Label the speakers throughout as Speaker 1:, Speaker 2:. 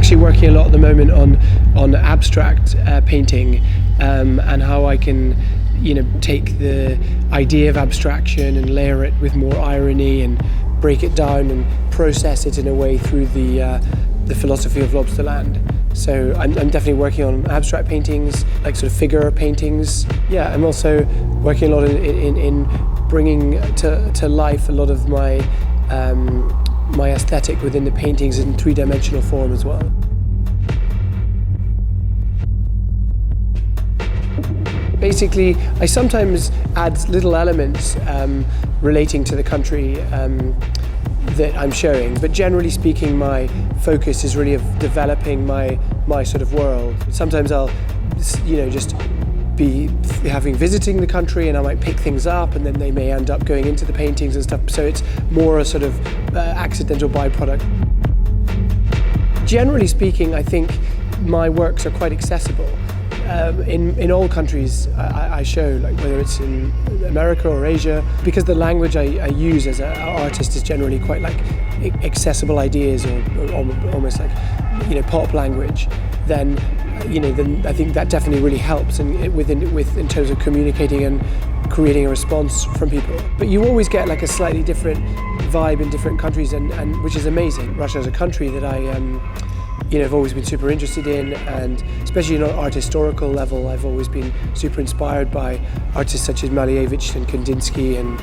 Speaker 1: actually working a lot at the moment on abstract painting, and how I can, take the idea of abstraction and layer it with more irony and break it down and process it in a way through the philosophy of Lobster land. So I'm definitely working on abstract paintings, like sort of figure paintings. Yeah, I'm also working a lot in bringing to life a lot of my my aesthetic within the paintings in three-dimensional form as well. Basically, I sometimes add little elements relating to the country that I'm showing, but generally speaking, my focus is really of developing my sort of world. Sometimes I'll, just be visiting the country, and I might pick things up, and then they may end up going into the paintings and stuff. So it's more a sort of accidental byproduct. Generally speaking, I think my works are quite accessible. In all countries I show, like whether it's in America or Asia, because the language I use as an artist is generally quite like accessible ideas or almost like pop language, then I think that definitely really helps in terms of communicating and creating a response from people. But you always get like a slightly different vibe in different countries, and which is amazing. Russia is a country that I've always been super interested in, and especially on an art historical level, I've always been super inspired by artists such as Malevich and Kandinsky and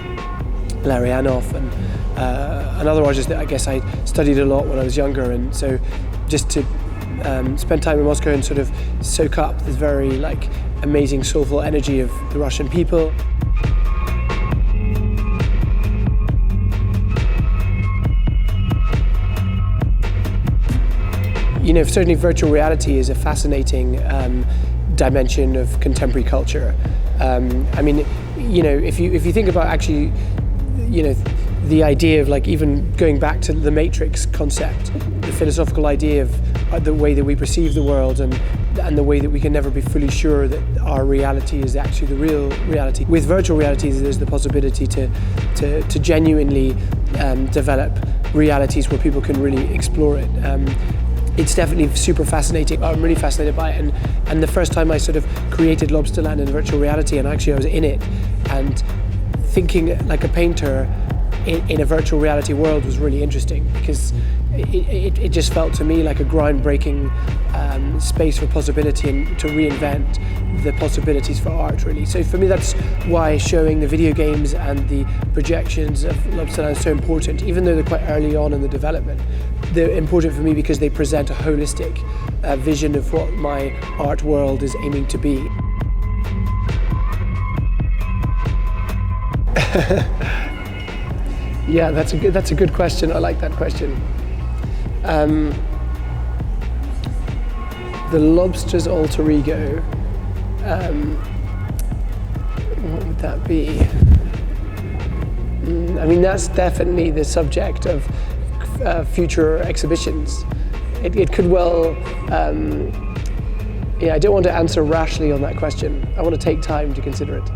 Speaker 1: Larionov and other artists that I guess I studied a lot when I was younger. And so just to spend time in Moscow and sort of soak up this very like amazing soulful energy of the Russian people. Certainly virtual reality is a fascinating dimension of contemporary culture. If you think about actually, the idea of like even going back to the Matrix concept, the philosophical idea of the way that we perceive the world and the way that we can never be fully sure that our reality is actually the real reality. With virtual realities, there's the possibility to genuinely develop realities where people can really explore it. It's definitely super fascinating. I'm really fascinated by it, and the first time I sort of created Lobster land in virtual reality, and actually I was in it, and thinking like a painter in a virtual reality world was really interesting, because it just felt to me like a groundbreaking space for possibility and to reinvent the possibilities for art, really. So for me, that's why showing the video games and the projections of Lobster land is so important, even though they're quite early on in the development. They're important for me because they present a holistic vision of what my art world is aiming to be. Yeah, that's a good question. I like that question. The Lobster's alter ego, what would that be? That's definitely the subject of future exhibitions. It could well, I don't want to answer rashly on that question. I want to take time to consider it.